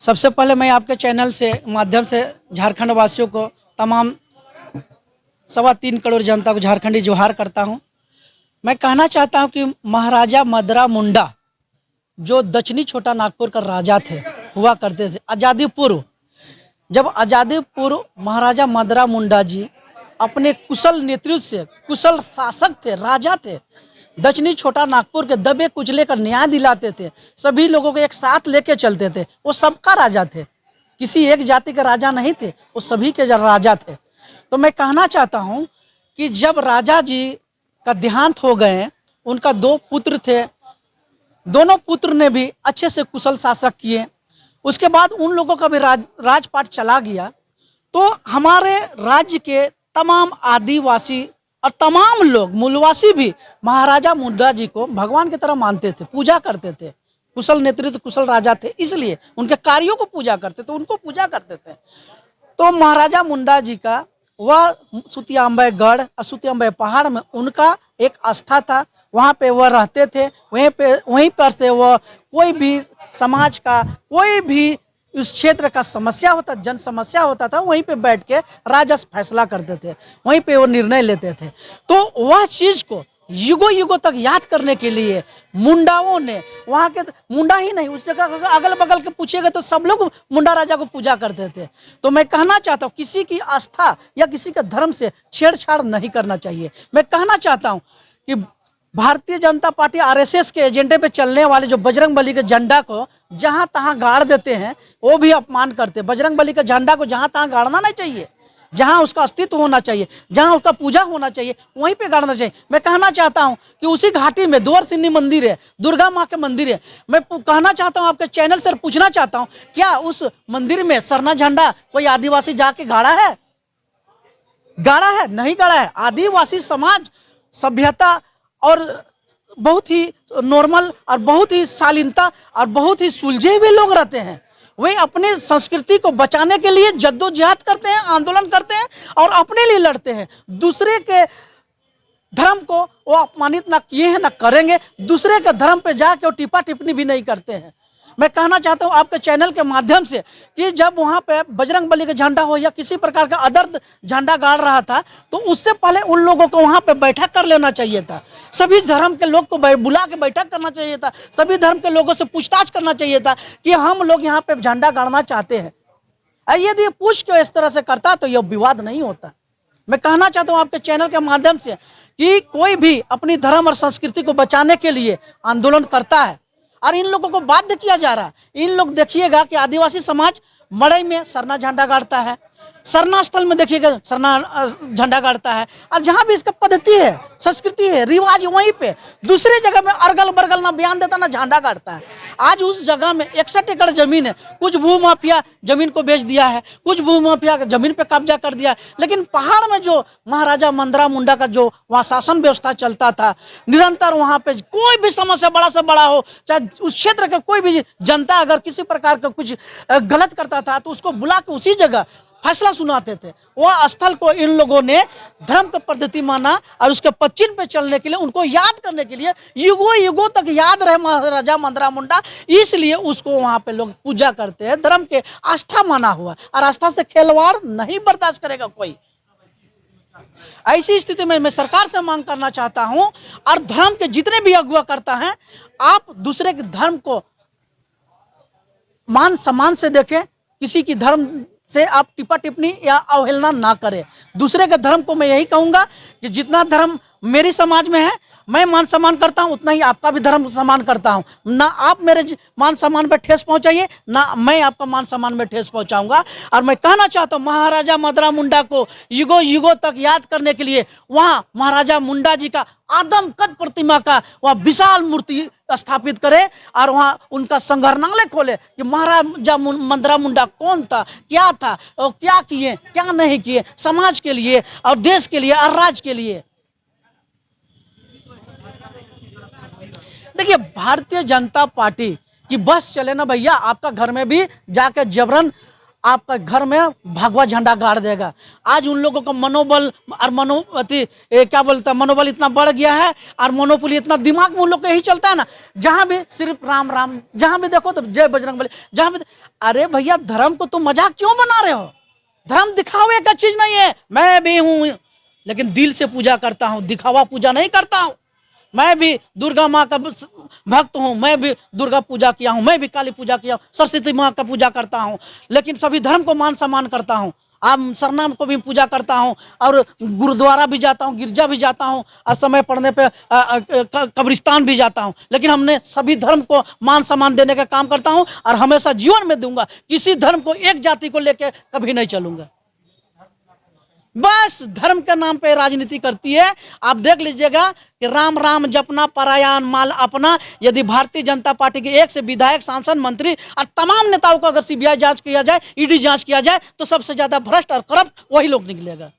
सबसे पहले मैं आपके चैनल से माध्यम से झारखंड वासियों को तमाम 3.25 करोड़ जनता को झारखंडी जोहार करता हूं। मैं कहना चाहता हूं कि महाराजा मदरा मुंडा जो दक्षिणी छोटा नागपुर का राजा थे हुआ करते थे आज़ादी पूर्व। जब आज़ादी पूर्व महाराजा मदरा मुंडा जी अपने कुशल नेतृत्व से कुशल शासक थे, राजा थे, दक्षिणी छोटा नागपुर के दबे कुचले का न्याय दिलाते थे, सभी लोगों को एक साथ लेके चलते थे। वो सबका राजा थे, किसी एक जाति के राजा नहीं थे, वो सभी के राजा थे। तो मैं कहना चाहता हूँ कि जब राजा जी का देहांत हो गए, उनका 2 पुत्र थे, दोनों पुत्र ने भी अच्छे से कुशल शासक किए। उसके बाद उन लोगों का भी राजपाट चला गया। तो हमारे राज्य के तमाम आदिवासी और तमाम लोग मूलवासी भी महाराजा मुंडा जी को भगवान की तरह मानते थे, पूजा करते थे। कुशल नेतृत्व, कुशल राजा थे, इसलिए उनके कार्यों को पूजा करते थे, उनको पूजा करते थे। तो महाराजा मुंडा जी का वह सुतियांबे गढ़ और सुतियांबे पहाड़ में उनका एक आस्था था, वहाँ पे वह रहते थे। वहीं पर से वह कोई भी समाज का कोई भी उस क्षेत्र का समस्या होता, जन समस्या होता था, वहीं पे बैठ के राजा फैसला करते थे, वहीं पे वो निर्णय लेते थे। तो वह चीज़ को युगों युगों तक याद करने के लिए मुंडाओं ने वहाँ के मुंडा ही नहीं, उस जगह अगल बगल के पूछेगा तो सब लोग मुंडा राजा को पूजा करते थे। तो मैं कहना चाहता हूँ किसी की आस्था या किसी के धर्म से छेड़छाड़ नहीं करना चाहिए। मैं कहना चाहता हूँ कि भारतीय जनता पार्टी आरएसएस के एजेंडे पे चलने वाले जो बजरंगबली के झंडा को जहां तहां गाड़ देते हैं, वो भी अपमान करते हैं। बजरंगबली के झंडा को जहां तहां गाड़ना नहीं चाहिए, जहां उसका अस्तित्व होना चाहिए, जहां उसका पूजा होना चाहिए, वहीं पे गाड़ना चाहिए। मैं कहना चाहता हूं कि उसी घाटी में दुआर सिन्नी मंदिर है, दुर्गा माँ के मंदिर है। मैं कहना चाहता हूं, आपके चैनल से पूछना चाहता हूं, क्या उस मंदिर में सरना झंडा कोई आदिवासी जाके गाड़ा है? गाड़ा है? नहीं गाड़ा है। आदिवासी समाज सभ्यता और बहुत ही नॉर्मल और बहुत ही शालीनता और बहुत ही सुलझे हुए लोग रहते हैं। वे अपने संस्कृति को बचाने के लिए जद्दोजहद करते हैं, आंदोलन करते हैं और अपने लिए लड़ते हैं। दूसरे के धर्म को वो अपमानित ना किए हैं, ना करेंगे। दूसरे के धर्म पे जाके वो टिप्पा टिप्पणी भी नहीं करते हैं। मैं कहना चाहता हूं आपके चैनल के माध्यम से कि जब वहां पे बजरंगबली का झंडा हो या किसी प्रकार का अदर झंडा गाड़ रहा था, तो उससे पहले उन लोगों को वहां पे बैठक कर लेना चाहिए था। सभी धर्म के लोग को बुला के बैठक करना चाहिए था। सभी धर्म के लोगों से पूछताछ करना चाहिए था कि हम लोग यहाँ पे झंडा गाड़ना चाहते हैं। यदि पूछ के इस तरह से करता तो यह विवाद नहीं होता। मैं कहना चाहता हूँ आपके चैनल के माध्यम से कि कोई भी अपनी धर्म और संस्कृति को बचाने के लिए आंदोलन करता है और इन लोगों को बाध्य किया जा रहा है। इन लोग देखिएगा कि आदिवासी समाज मड़ई में सरना झंडा गाड़ता है, सरना स्थल में देखिएगा सरना झंडा गाड़ता है, और जहाँ भी इसका पद्धति है, संस्कृति है, रिवाज, वहीं पे दूसरे जगह में अरगल बरगल ना बयान देता ना झंडा गाड़ता है। आज उस जगह में 61 एकड़ जमीन है, कुछ भूमाफिया जमीन को बेच दिया है, कुछ भूमाफिया जमीन पे कब्जा कर दिया है। लेकिन पहाड़ में जो महाराजा मदरा मुंडा का जो वहाँ शासन व्यवस्था चलता था, निरंतर वहाँ पे कोई भी समस्या बड़ा से बड़ा हो, चाहे उस क्षेत्र का कोई भी जनता अगर किसी प्रकार का कुछ गलत करता था तो उसको बुला के उसी जगह फैसला सुनाते थे। वह स्थल को इन लोगों ने धर्म का पद्धति माना और उसके पश्चिम पे चलने के लिए, उनको याद करने के लिए, युगों युगों तक याद रहे महाराजा मदरा मुंडा, इसलिए उसको वहां पे लोग पूजा करते हैं। धर्म के आस्था माना हुआ और आस्था से खिलवाड़ नहीं बर्दाश्त करेगा कोई। ऐसी स्थिति में मैं सरकार से मांग करना चाहता हूं, और धर्म के जितने भी अगुवा करता है, आप दूसरे के धर्म को मान सम्मान से देखें, किसी की धर्म से आप टिप्पा टिप्पणी या अवहेलना ना करें। दूसरे के धर्म को मैं यही कहूंगा कि जितना धर्म मेरी समाज में है मैं मान सम्मान करता हूं, उतना ही आपका भी धर्म सम्मान करता हूं। ना आप मेरे मान सम्मान पे ठेस पहुंचाइए, ना मैं आपका मान सम्मान में ठेस पहुंचाऊंगा। और मैं कहना चाहता हूं महाराजा मदरा मुंडा को युगों युगों तक याद करने के लिए वहां महाराजा मुंडा जी का आदमकद प्रतिमा का वह विशाल मूर्ति स्थापित करे और वहाँ उनका संग्रहालय खोले कि महाराजा मदरा मुंडा कौन था, क्या था और क्या किए, क्या नहीं किए समाज के लिए और देश के लिए और राज्य के लिए। देखिए, भारतीय जनता पार्टी की बस चले ना भैया, आपका घर में भी जाकर जबरन आपका घर में भगवा झंडा गाड़ देगा। आज उन लोगों का मनोबल और क्या बोलता है, मनोबल इतना बढ़ गया है और मनोबल इतना दिमाग में उन लोग का यही चलता है ना, जहां भी सिर्फ राम राम, जहां भी देखो तो जय बजरंगबली, जहां भी। अरे भैया, धर्म को तुम मजाक क्यों बना रहे हो? धर्म दिखावे का चीज नहीं है। मैं भी हूं, लेकिन दिल से पूजा करता हूं, दिखावा पूजा नहीं करता हूं। मैं भी दुर्गा माँ का भक्त हूँ, मैं भी दुर्गा पूजा किया हूँ, मैं भी काली पूजा किया हूँ, सरस्वती माँ का पूजा करता हूँ, लेकिन सभी धर्म को मान सम्मान करता हूँ। आप सरनाम को भी पूजा करता हूँ और गुरुद्वारा भी जाता हूँ, गिरजा भी जाता हूँ और समय पड़ने पे कब्रिस्तान भी जाता हूँ। लेकिन हमने सभी धर्म को मान सम्मान देने का काम करता हूँ और हमेशा जीवन में दूंगा। किसी धर्म को, एक जाति को लेकर कभी नहीं चलूंगा। बस धर्म के नाम पे राजनीति करती है। आप देख लीजिएगा कि राम राम जपना पराया माल अपना। यदि भारतीय जनता पार्टी के एक से विधायक, सांसद, मंत्री और तमाम नेताओं को अगर सीबीआई जांच किया जाए, ईडी जांच किया जाए, तो सबसे ज्यादा भ्रष्ट और करप्ट वही लोग निकलेगा।